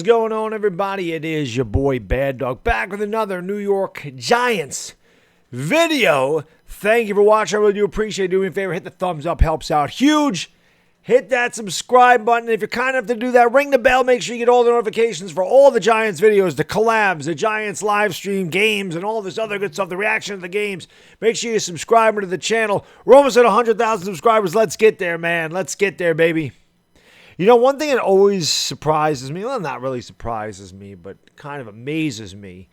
is going on, everybody? It is your boy Baddog back with another New York Giants video. Thank you for watching. I really do appreciate it. Do me a favor, hit the thumbs up, helps out huge. Hit that subscribe button. If you're kind enough to do that, ring the bell. Make sure you get all the notifications for all the Giants videos, the collabs, the Giants live stream games, and all this other good stuff, the reaction to the games. Make sure you subscribe to the channel. We're almost at 100,000 subscribers. Let's get there, man. Let's get there, baby. You know, one thing that always surprises me, well, not really surprises me, but kind of amazes me,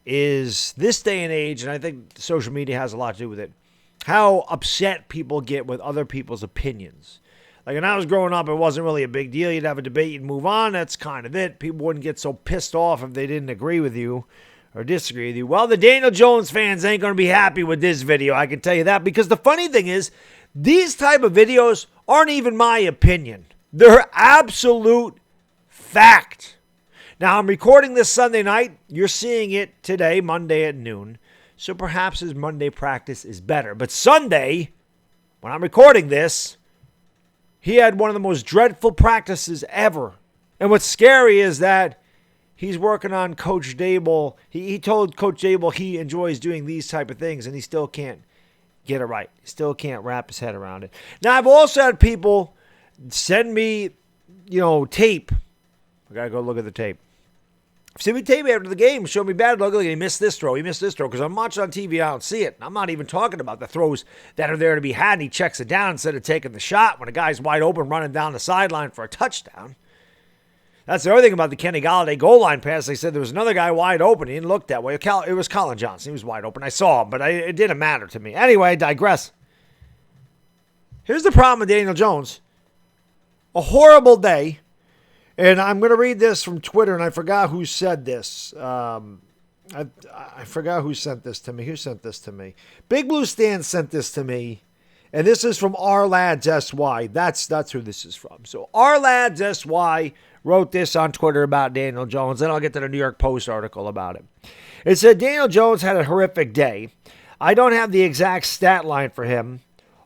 is this day and age, and I think social media has a lot to do with it, how upset people get with other people's opinions. Like when I was growing up, it wasn't really a big deal. You'd have a debate, you'd move on. That's kind of it. People wouldn't get so pissed off if they didn't agree with you or disagree with you. Well, the Daniel Jones fans ain't going to be happy with this video, I can tell you that, because the funny thing is, these type of videos aren't even my opinion. They're absolute fact. Now, I'm recording this Sunday night. You're seeing it today, Monday at noon. So perhaps his Monday practice is better. But Sunday, when I'm recording this, he had one of the most dreadful practices ever. And what's scary is that he's working on Coach Dable. He told Coach Dable he enjoys doing these type of things, and he still can't get it right. He still can't wrap his head around it. Now, I've also had people send me, tape. I got to go look at the tape. Send me tape after the game. Show me bad. Look, he missed this throw. He missed this throw. Because I'm watching on TV, I don't see it. I'm not even talking about the throws that are there to be had. And he checks it down instead of taking the shot when a guy's wide open running down the sideline for a touchdown. That's the other thing about the Kenny Golladay goal line pass. They said there was another guy wide open. He didn't look that way. It was Colin Johnson. He was wide open. I saw him, but it didn't matter to me. Anyway, I digress. Here's the problem with Daniel Jones. A horrible day, and I'm going to read this from Twitter, and I forgot who said this. I forgot who sent this to me. Who sent this to me? Big Blue Stan sent this to me, and this is from R Lads SY. That's who this is from. So R Lads SY wrote this on Twitter about Daniel Jones, and I'll get to the New York Post article about it. It said, Daniel Jones had a horrific day. I don't have the exact stat line for him,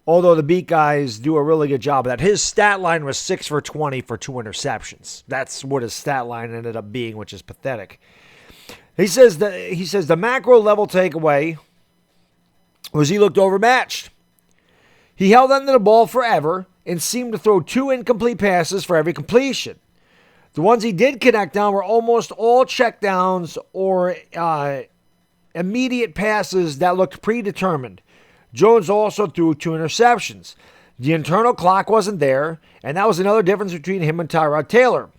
although the beat guys do a really good job of that. His stat line was 6 for 20 for 2 interceptions. That's what his stat line ended up being, which is pathetic. He says the macro level takeaway was he looked overmatched. He held onto the ball forever and seemed to throw 2 incomplete passes for every completion. The ones he did connect on were almost all checkdowns or immediate passes that looked predetermined. Jones also threw 2 interceptions. The internal clock wasn't there, and that was another difference between him and Tyrod Taylor.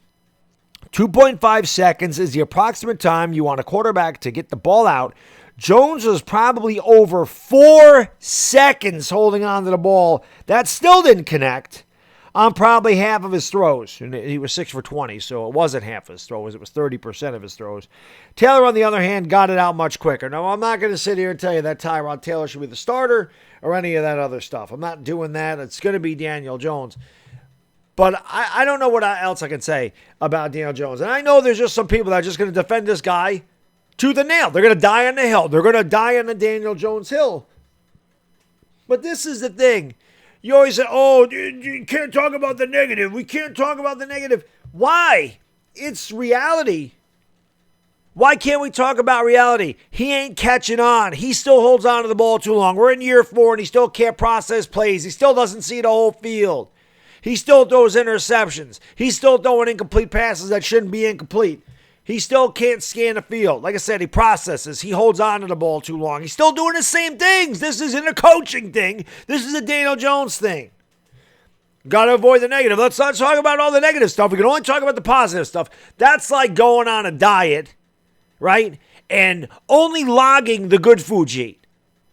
2.5 seconds is the approximate time you want a quarterback to get the ball out. Jones was probably over 4 seconds holding on to the ball. That still didn't connect on probably half of his throws. And he was 6 for 20, so it wasn't half of his throws. It was 30% of his throws. Taylor, on the other hand, got it out much quicker. Now, I'm not going to sit here and tell you that Tyrod Taylor should be the starter or any of that other stuff. I'm not doing that. It's going to be Daniel Jones. But I don't know what else I can say about Daniel Jones. And I know there's just some people that are just going to defend this guy to the nail. They're going to die on the hill. They're going to die on the Daniel Jones hill. But this is the thing. You always say, oh, you can't talk about the negative. We can't talk about the negative. Why? It's reality. Why can't we talk about reality? He ain't catching on. He still holds on to the ball too long. We're in year 4, and he still can't process plays. He still doesn't see the whole field. He still throws interceptions. He's still throwing incomplete passes that shouldn't be incomplete. He still can't scan the field. Like I said, he processes. He holds on to the ball too long. He's still doing the same things. This isn't a coaching thing. This is a Daniel Jones thing. Got to avoid the negative. Let's not talk about all the negative stuff. We can only talk about the positive stuff. That's like going on a diet, right? And only logging the good food you eat.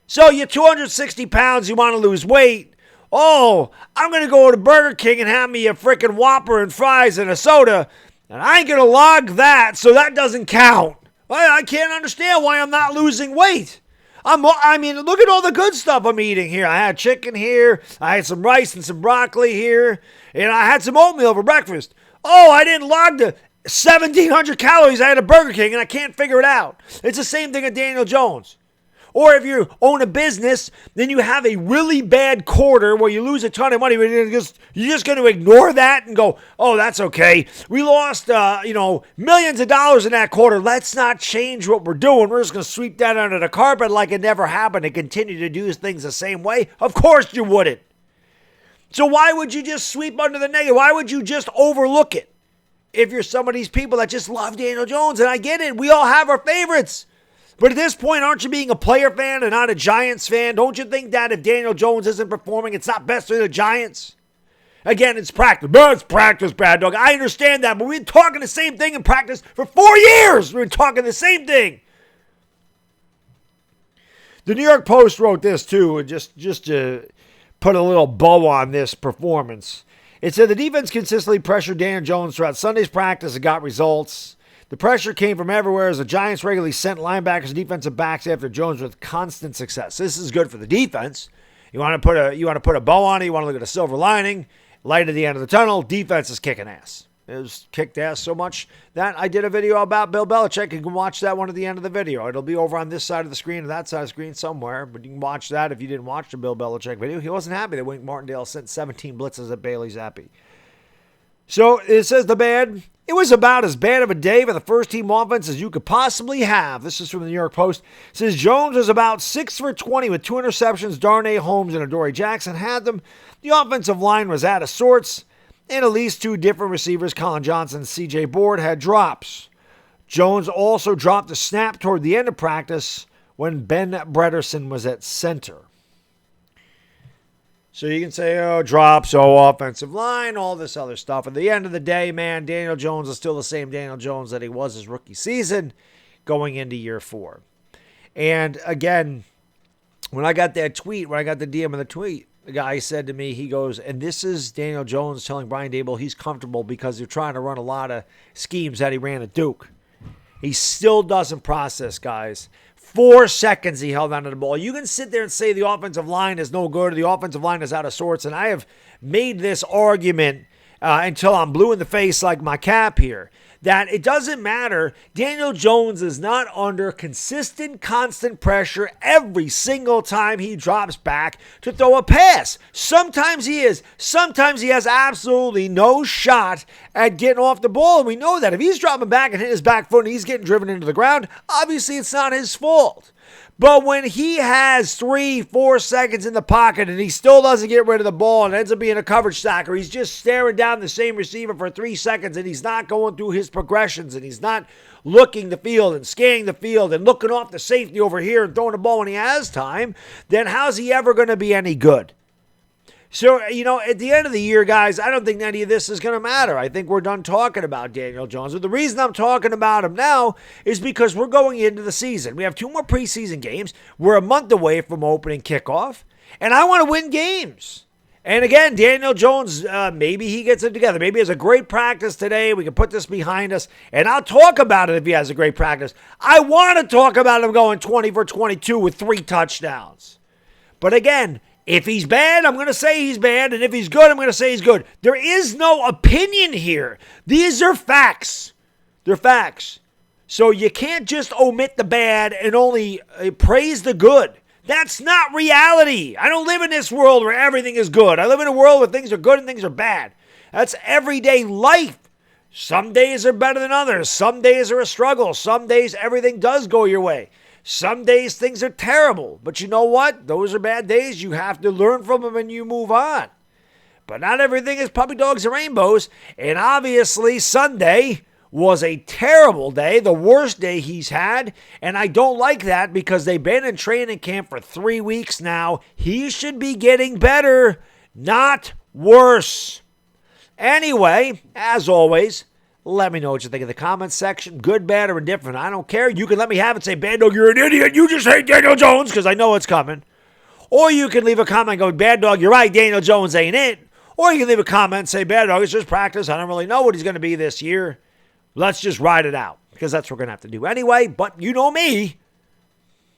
So you're 260 pounds, you want to lose weight. Oh, I'm going to go to Burger King and have me a freaking Whopper and fries and a soda. And I ain't going to log that, so that doesn't count. I can't understand why I'm not losing weight. I mean, look at all the good stuff I'm eating here. I had chicken here. I had some rice and some broccoli here. And I had some oatmeal for breakfast. Oh, I didn't log the 1,700 calories I had at Burger King, and I can't figure it out. It's the same thing at Daniel Jones. Or if you own a business, then you have a really bad quarter where you lose a ton of money. You're just going to ignore that and go, oh, that's okay. We lost, millions of dollars in that quarter. Let's not change what we're doing. We're just going to sweep that under the carpet like it never happened and continue to do things the same way. Of course you wouldn't. So why would you just sweep under the negative? Why would you just overlook it? If you're some of these people that just love Daniel Jones, and I get it, we all have our favorites. But at this point, aren't you being a player fan and not a Giants fan? Don't you think that if Daniel Jones isn't performing, it's not best for the Giants? Again, it's practice. But it's practice, Baddog. I understand that, but we've been talking the same thing in practice for 4 years. We've been talking the same thing. The New York Post wrote this, too, just to put a little bow on this performance. It said the defense consistently pressured Daniel Jones throughout Sunday's practice and got results. The pressure came from everywhere as the Giants regularly sent linebackers and defensive backs after Jones with constant success. This is good for the defense. You want to put a bow on it. You want to look at a silver lining. Light at the end of the tunnel. Defense is kicking ass. It was kicked ass so much that I did a video about Bill Belichick. You can watch that one at the end of the video. It'll be over on this side of the screen and that side of the screen somewhere. But you can watch that if you didn't watch the Bill Belichick video. He wasn't happy that Wink Martindale sent 17 blitzes at Bailey Zappi. So it says the bad. It was about as bad of a day for the first team offense as you could possibly have. This is from the New York Post. It says Jones was about 6 for 20 with 2 interceptions. Darnay Holmes and Adoree Jackson had them. The offensive line was out of sorts. And at least 2 different receivers, Colin Johnson and C.J. Board, had drops. Jones also dropped a snap toward the end of practice when Ben Bredesen was at center. So you can say, drops, offensive line, all this other stuff. At the end of the day, man, Daniel Jones is still the same Daniel Jones that he was his rookie season going into year 4. And again, when I got that tweet, when I got the DM of the tweet, the guy said to me, he goes, and this is Daniel Jones telling Brian Daboll he's comfortable because they're trying to run a lot of schemes that he ran at Duke. He still doesn't process, guys. 4 seconds he held onto the ball. You can sit there and say the offensive line is no good or the offensive line is out of sorts, and I have made this argument until I'm blue in the face like my cap here, that it doesn't matter. Daniel Jones is not under consistent, constant pressure every single time he drops back to throw a pass. Sometimes he is. Sometimes he has absolutely no shot at getting off the ball. And we know that if he's dropping back and hitting his back foot and he's getting driven into the ground, obviously it's not his fault. But when he has 3-4 seconds in the pocket and he still doesn't get rid of the ball and ends up being a coverage sack, or he's just staring down the same receiver for 3 seconds and he's not going through his progressions and he's not looking the field and scanning the field and looking off the safety over here and throwing the ball when he has time, then how's he ever going to be any good? So, at the end of the year, guys, I don't think any of this is going to matter. I think we're done talking about Daniel Jones. But the reason I'm talking about him now is because we're going into the season. We have 2 more preseason games. We're a month away from opening kickoff. And I want to win games. And again, Daniel Jones, maybe he gets it together. Maybe he has a great practice today. We can put this behind us. And I'll talk about it if he has a great practice. I want to talk about him going 20 for 22 with 3 touchdowns. But again, if he's bad, I'm going to say he's bad. And if he's good, I'm going to say he's good. There is no opinion here. These are facts. They're facts. So you can't just omit the bad and only praise the good. That's not reality. I don't live in this world where everything is good. I live in a world where things are good and things are bad. That's everyday life. Some days are better than others. Some days are a struggle. Some days everything does go your way. Some days things are terrible, but you know what? Those are bad days. You have to learn from them and you move on. But not everything is puppy dogs and rainbows. And obviously Sunday was a terrible day, the worst day he's had. And I don't like that because they've been in training camp for 3 weeks now. He should be getting better, not worse. Anyway, as always, let me know what you think in the comments section. Good, bad, or indifferent. I don't care. You can let me have it. Say, Baddog, you're an idiot. You just hate Daniel Jones, because I know it's coming. Or you can leave a comment going, Baddog, you're right. Daniel Jones ain't it. Or you can leave a comment and say, Baddog, it's just practice. I don't really know what he's going to be this year. Let's just ride it out, because that's what we're going to have to do anyway. But you know me.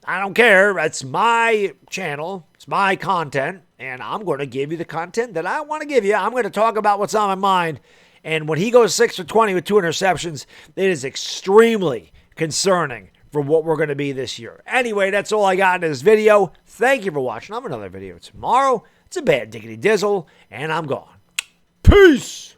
I don't care. It's my channel. It's my content. And I'm going to give you the content that I want to give you. I'm going to talk about what's on my mind. And when he goes 6 for 20 with 2 interceptions, it is extremely concerning. for what we're going to be this year. Anyway, that's all I got in this video. Thank you for watching. I'll have another video tomorrow. It's a bad diggity dizzle, and I'm gone. Peace!